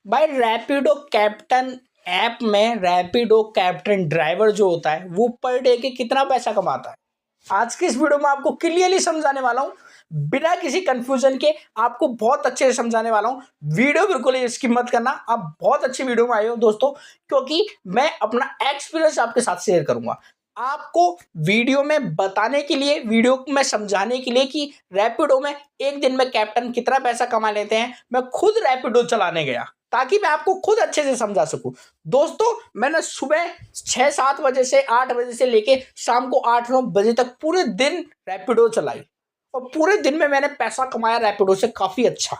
भाई Rapido captain app में Rapido captain driver जो होता है वो पर डे के कितना पैसा कमाता है, आज की इस वीडियो में आपको क्लियरली समझाने वाला हूं, बिना किसी कंफ्यूजन के आपको बहुत अच्छे से समझाने वाला हूं। वीडियो बिल्कुल ही स्किप मत करना, आप बहुत अच्छी वीडियो में आए हो दोस्तों, क्योंकि मैं अपना एक्सपीरियंस आपके साथ शेयर करूंगा। आपको वीडियो में बताने के लिए, वीडियो में समझाने के लिए कि रैपिडो में एक दिन में कैप्टन कितना पैसा कमा लेते हैं। मैं खुद रैपिडो चलाने गया ताकि मैं आपको खुद अच्छे से समझा सकूं। दोस्तों मैंने सुबह 6-7 बजे से 8 बजे से लेके शाम को 8-9 बजे तक पूरे दिन रैपिडो चलाई और पूरे दिन में मैंने पैसा कमाया रैपिडो से काफी अच्छा।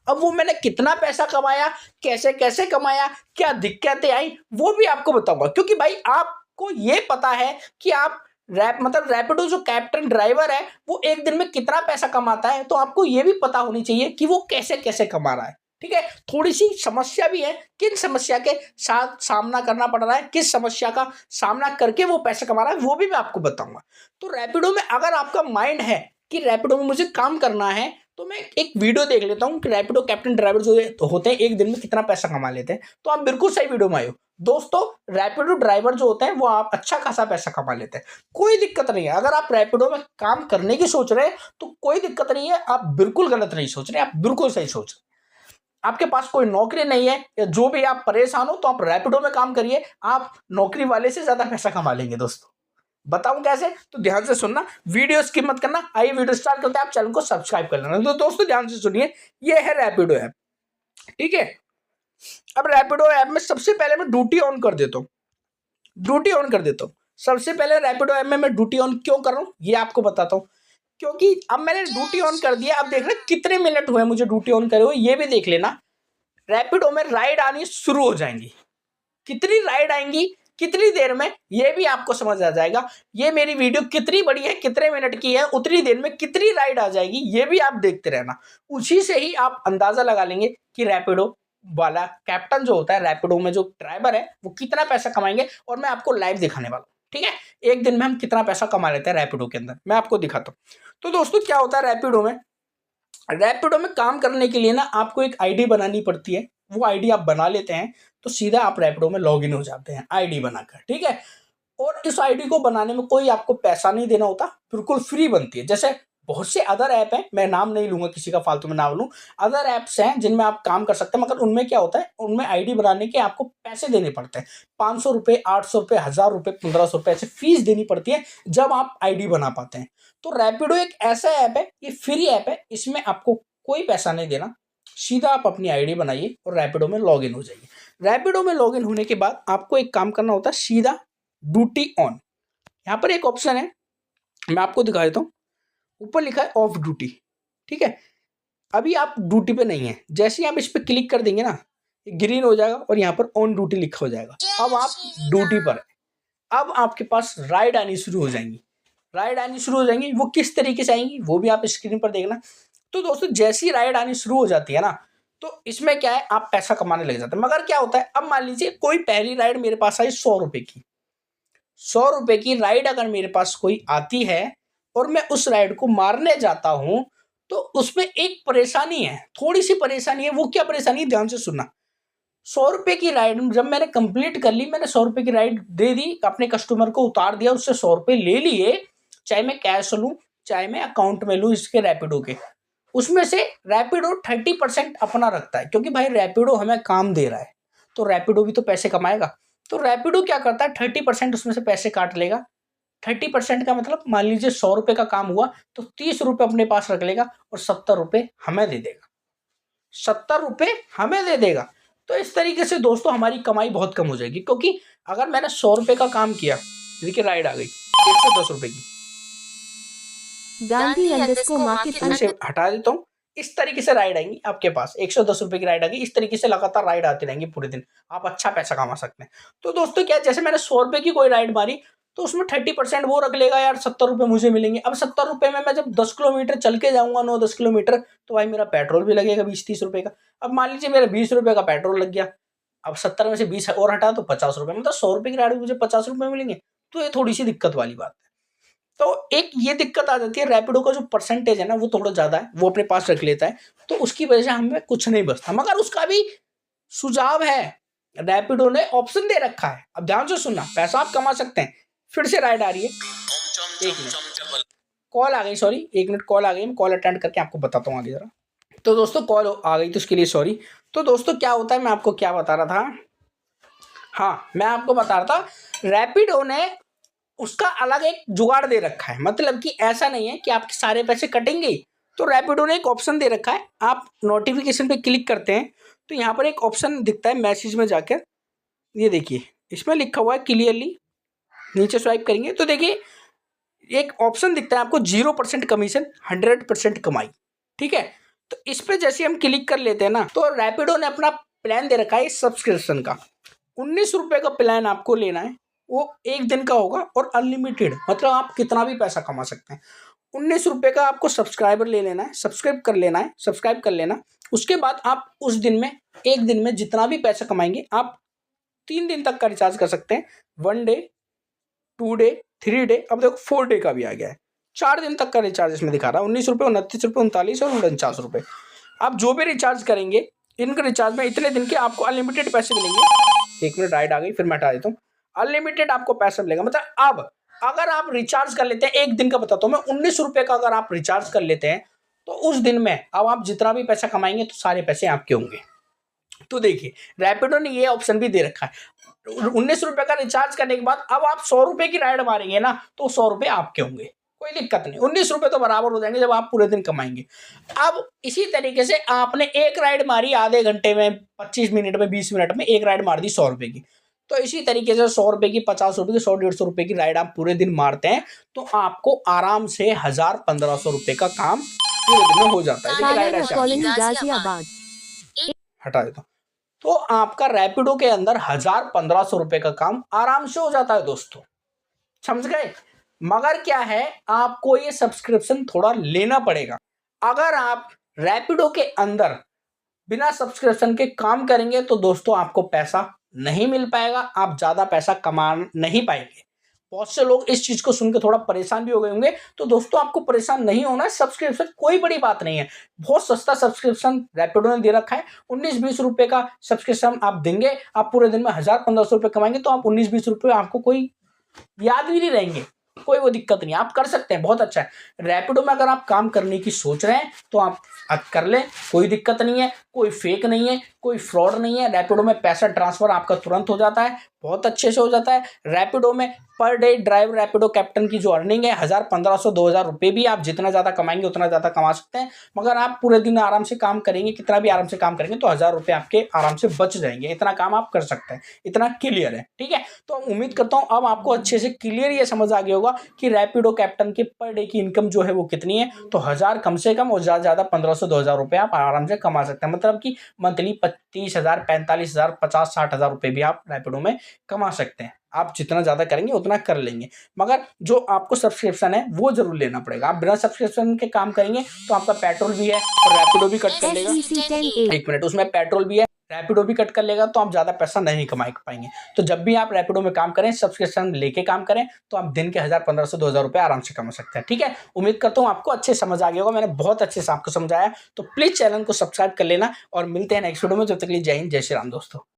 अब वो मैंने कितना पैसा कमाया, कैसे कैसे कमाया, क्या दिक्कतें आई, वो भी आपको बताऊंगा, क्योंकि भाई आपको ये पता है कि आप रैपिडो जो कैप्टन ड्राइवर है वो एक दिन में कितना पैसा कमाता है, तो आपको ये भी पता होनी चाहिए कि वो कैसे कैसे कमा रहा है। ठीक है, थोड़ी सी समस्या भी है, किन समस्या के साथ सामना करना पड़ रहा है, किस समस्या का सामना करके वो पैसे कमा रहा है, वो भी मैं आपको बताऊंगा। तो रैपिडो में अगर आपका माइंड है कि रैपिडो में मुझे काम करना है, तो मैं एक वीडियो देख लेता हूं कि रैपिडो कैप्टन ड्राइवर जो होते हैं एक दिन में कितना पैसा कमा लेते हैं, तो आप बिल्कुल सही वीडियो में आए हो। दोस्तों रैपिडो ड्राइवर जो होते हैं वो आप अच्छा खासा पैसा कमा लेते हैं, कोई दिक्कत नहीं है। अगर आप रैपिडो में काम करने की सोच रहे हैं तो कोई दिक्कत नहीं है, आप बिल्कुल गलत नहीं सोच रहे, आप बिल्कुल सही सोच रहे। आपके पास कोई नौकरी नहीं है या जो भी आप परेशान हो तो आप रैपिडो में काम करिए, आप नौकरी वाले से ज्यादा पैसा कमा लेंगे। दोस्तों बताऊं कैसे, तो ध्यान से सुनना, वीडियो स्किप मत करना। आइए वीडियो स्टार्ट करते हैं, आप चैनल को सब्सक्राइब कर लेना। तो दोस्तों ध्यान से सुनिए, ये है रैपिडो ऐप। ठीक है, अब रैपिडो ऐप में सबसे पहले मैं ड्यूटी ऑन कर देता हूं, ड्यूटी ऑन कर देता हूं। सबसे पहले रैपिडो ऐप में मैं ड्यूटी ऑन क्यों कर रहा हूं ये आपको बताता हूं, क्योंकि अब मैंने ड्यूटी ऑन कर दिया। अब देख रहे कितने मिनट हुए मुझे ड्यूटी ऑन करे हुए, ये भी देख लेना। रैपिडो में राइड आनी शुरू हो जाएंगी, कितनी राइड आएंगी कितनी देर में ये भी आपको समझ आ जाएगा। ये मेरी वीडियो कितनी बड़ी है, कितने मिनट की है, उतनी देर में कितनी राइड आ जाएगी, ये भी आप देखते रहना। उसी से ही आप अंदाजा लगा लेंगे कि रैपिडो वाला कैप्टन जो होता है, रैपिडो में जो ड्राइवर है वो कितना पैसा कमाएंगे, और मैं आपको लाइव दिखाने वाला हूं। ठीक है, एक दिन में हम कितना पैसा कमा लेते हैं रैपिडो के अंदर, मैं आपको दिखाता हूं। तो दोस्तों क्या होता है रैपिडो में, रैपिडो में काम करने के लिए ना आपको एक आईडी बनानी पड़ती है। वो आईडी आप बना लेते हैं तो सीधा आप रैपिडो में लॉगिन हो जाते हैं आईडी बनाकर। ठीक है, और इस आईडी को बनाने में कोई आपको पैसा नहीं देना होता, बिल्कुल फ्री बनती है। जैसे बहुत से अदर ऐप हैं, मैं नाम नहीं लूंगा किसी का, फालतू में नाम लूं, अदर ऐप्स हैं जिनमें आप काम कर सकते हैं, मगर उनमें क्या होता है, उनमें आईडी बनाने के आपको पैसे देने पड़ते हैं। 500 रुपए, 800 रुपए, 1000 रुपए, 1500 रुपए ऐसे फीस देनी पड़ती है जब आप आईडी बना पाते हैं। तो रैपिडो एक ऐसा ऐप है, ये फ्री ऐप है, इसमें आपको कोई पैसा नहीं देना, सीधा आप अपनी आईडी बनाइए और रैपिडो में लॉगिन हो जाइए। रैपिडो में लॉगिन होने के बाद आपको एक काम करना होता है, सीधा ड्यूटी ऑन। यहाँ पर एक ऑप्शन है, मैं आपको दिखा देता हूँ, ऊपर लिखा है ऑफ ड्यूटी। ठीक है, अभी आप ड्यूटी पे नहीं है, जैसे ही आप इस पे क्लिक कर देंगे ना, ग्रीन हो जाएगा और यहाँ पर ऑन ड्यूटी लिखा हो जाएगा। अब आप ड्यूटी पर है, अब आपके पास राइड आनी शुरू हो जाएंगी, राइड आनी शुरू हो जाएंगी। वो किस तरीके से आएंगी वो भी आप स्क्रीन पर देखना। तो दोस्तों जैसी राइड आनी शुरू हो जाती है ना, तो इसमें क्या है, आप पैसा कमाने लग जाते हैं। मगर क्या होता है, अब मान लीजिए कोई पहली राइड मेरे पास आई 100 रुपए की, 100 रुपए की राइड अगर मेरे पास कोई आती है और मैं उस राइड को मारने जाता हूं, तो उसमें एक परेशानी है, थोड़ी सी परेशानी है। वो क्या परेशानी है, ध्यान से सुनना। 100 रुपए की राइड जब मैंने कंप्लीट कर ली, मैंने 100 रुपए की राइड दे दी, अपने कस्टमर को उतार दिया, उससे 100 रुपए ले लिए, चाहे मैं कैश लूं चाहे मैं अकाउंट में लूं इसके रैपिडो के, उसमें से रैपिडो 30% अपना रखता है, क्योंकि भाई रैपिडो हमें काम दे रहा है तो रैपिडो भी तो पैसे कमाएगा। तो रैपिडो क्या करता है, 30% उसमें से पैसे काट लेगा। 30% का मतलब मान लीजिए 100 रुपए का काम हुआ तो 30 रुपए अपने पास रख लेगा और 70 रुपए हमें दे देगा, 70 रुपए हमें दे देगा। तो इस तरीके से दोस्तों हमारी कमाई बहुत कम हो जाएगी, क्योंकि अगर मैंने 100 रुपए का काम किया, देखिए राइड आ गई 110 रुपए की, इसे हटा देता हूँ। इस तरीके से राइड आएंगी आपके पास, 110 रुपए की राइड आ गई, इस तरीके से लगातार राइड आती रहेंगी पूरे दिन, आप अच्छा पैसा कमा सकते हैं। तो दोस्तों क्या, जैसे मैंने 100 रुपए की कोई राइड मारी तो उसमें 30% वो रख लेगा, यार 70 रुपए मुझे मिलेंगे। अब 70 रुपए में मैं जब 10 किलोमीटर चल के जाऊंगा, 9-10 किलोमीटर, तो भाई मेरा पेट्रोल भी लगेगा 20-30 रुपए का। अब मान लीजिए मेरा 20 रुपए का पेट्रोल लग गया, अब 70 में से 20 और हटा तो 50 रुपए, मतलब 100 रुपए की राइड में मुझे 50 रुपए मिलेंगे। तो ये थोड़ी सी दिक्कत वाली बात है। तो एक ये दिक्कत आ जाती है, रैपिडो का जो परसेंटेज है ना वो थोड़ा ज्यादा है, वो अपने पास रख लेता है, तो उसकी वजह से हमें कुछ नहीं बचता। मगर उसका भी सुझाव है, रैपिडो ने ऑप्शन दे रखा है। अब ध्यान से सुनना, पैसा आप कमा सकते हैं। फिर से राइड आ रही है, एक मिनट कॉल आ गई, सॉरी 1 मिनट कॉल आ गई, मैं कॉल अटेंड करके आपको बताता हूँ आगे जरा। तो दोस्तों कॉल आ गई तो उसके लिए सॉरी। तो दोस्तों क्या होता है, मैं आपको क्या बता रहा था, हाँ मैं आपको बता रहा था, रैपिडो ने उसका अलग एक जुगाड़ दे रखा है। मतलब कि ऐसा नहीं है कि आपके सारे पैसे कटेंगे। तो रैपिडो ने एक ऑप्शन दे रखा है, आप नोटिफिकेशन पे क्लिक करते हैं तो यहाँ पर एक ऑप्शन दिखता है मैसेज में जाकर, ये देखिए इसमें लिखा हुआ है क्लियरली, नीचे स्वाइप करेंगे तो देखिए एक ऑप्शन दिखता है आपको 0% कमीशन 100% कमाई। ठीक है, तो इस पे जैसे हम क्लिक कर लेते हैं ना, तो रैपिडो ने अपना प्लान दे रखा है सब्सक्रिप्शन का। 19 रुपए का प्लान आपको लेना है, वो 1 दिन का होगा और अनलिमिटेड, मतलब आप कितना भी पैसा कमा सकते हैं। 19 रुपए का आपको सब्सक्राइबर ले लेना है, सब्सक्राइब कर लेना। उसके बाद आप उस दिन में 1 दिन में जितना भी पैसा कमाएंगे आप 3 दिन तक का रिचार्ज कर सकते हैं। 1 डे, 2 डे, 3 डे, अब देखो 4 डे का भी आ गया है। 4 दिन तक का रिचार्ज इसमें दिखा रहा है, 19 रुपये, 29 रुपये, 39 और 49 रुपये। आप जो भी रिचार्ज करेंगे, इनके रिचार्ज में इतने दिन के आपको अनलिमिटेड पैसे मिलेंगे। 1 मिनट राइड आ गई, फिर मैं हटा देता हूँ। अनलिमिटेड आपको पैसा मिलेगा, मतलब अब अगर आप रिचार्ज कर लेते हैं 1 दिन का, बताता हूँ मैं, 19 रुपये का अगर आप रिचार्ज कर लेते हैं तो उस दिन में अब आप जितना भी पैसा कमाएंगे तो सारे पैसे आपके होंगे। तो देखिए रैपिडो ने ये ऑप्शन भी दे रखा है, 19 रुपए का रिचार्ज करने के बाद अब आप 100 रुपए की राइड मारेंगे ना तो 100 रुपए आपके होंगे, कोई दिक्कत नहीं। 19 रुपए तो बराबर हो जाएंगे जब आप पूरे दिन कमाएंगे। अब इसी तरीके से आपने एक राइड मारी आधे घंटे में, 25 मिनट में, 20 मिनट में एक राइड मार दी 100 रुपए की, तो इसी तरीके से 100 रुपए की, 50 रुपए की, 100-150 रुपए की राइड आप पूरे दिन मारते हैं तो आपको आराम से 1000-1500 रुपए का काम पूरे दिन में हो जाता है। हटा देता हूँ। तो आपका रैपिडो के अंदर 1000-1500 रुपए का काम आराम से हो जाता है दोस्तों, समझ गए। मगर क्या है, आपको ये सब्सक्रिप्शन थोड़ा लेना पड़ेगा। अगर आप रैपिडो के अंदर बिना सब्सक्रिप्शन के काम करेंगे तो दोस्तों आपको पैसा नहीं मिल पाएगा, आप ज्यादा पैसा कमा नहीं पाएंगे। बहुत से लोग इस चीज को सुनकर थोड़ा परेशान भी हो गए होंगे, तो दोस्तों आपको परेशान नहीं होना है। सब्सक्रिप्शन कोई बड़ी बात नहीं है, बहुत सस्ता सब्सक्रिप्शन रैपिडो ने दे रखा है। 19-20 रुपए का सब्सक्रिप्शन आप देंगे, आप पूरे दिन में 1000-1500 रुपए कमाएंगे तो आप 19-20 रुपए आपको कोई याद भी नहीं रहेंगे, कोई वो दिक्कत नहीं, आप कर सकते हैं, बहुत अच्छा है। रैपिडो में अगर आप काम करने की सोच रहे हैं तो आप कर लें, कोई दिक्कत नहीं है, कोई फेक नहीं है, कोई फ्रॉड नहीं है। रैपिडो में पैसा ट्रांसफर आपका तुरंत हो जाता है, बहुत अच्छे से हो जाता है। रैपिडो में per day drive Rapido captain की जो अर्निंग है 1000-1500-2000 रुपये भी, आप जितना ज़्यादा कमाएंगे उतना ज़्यादा कमा सकते हैं। मगर आप पूरे दिन आराम से काम करेंगे, कितना भी आराम से काम करेंगे तो 1000 रुपये आपके आराम से बच जाएंगे, इतना काम आप कर सकते हैं, इतना क्लियर है। ठीक है, तो उम्मीद करता हूँ अब आपको अच्छे से क्लियर ये समझ आ गया होगा कि रैपिडो कैप्टन के पर डे की इनकम जो है वो कितनी है। तो 1000 कम से कम और ज़्यादा 1500-2000 रुपये आप आराम से कमा सकते हैं, मतलब कि मंथली 30,000, 45,000, 50-60,000 रुपये भी आप रैपिडो में कमा सकते हैं। आप जितना ज़्यादा करेंगे उतना कर लेंगे, मगर जो आपको सब्सक्रिप्शन है वो जरूर लेना पड़ेगा। आप बिना सब्सक्रिप्शन के काम करेंगे तो आपका पेट्रोल भी है और रैपिडो भी कट कर लेगा। 1 मिनट, उसमें पेट्रोल भी है, रैपिडो भी कट कर लेगा, तो आप ज़्यादा पैसा नहीं कमा पाएंगे। तो जब भी आप रैपिडो में काम करें, सब्सक्रिप्शन लेके काम करें, तो आप दिन के 1000-1500-2000 रुपये आराम से कमा सकते हैं। ठीक है, उम्मीद करता हूँ आपको अच्छे समझ आ गया होगा, मैंने बहुत अच्छे से आपको समझाया। तो प्लीज़ चैनल को सब्सक्राइब कर लेना और मिलते हैं नेक्स्ट वीडियो में। जब तक के लिए जय हिंद, जय श्री राम दोस्तों।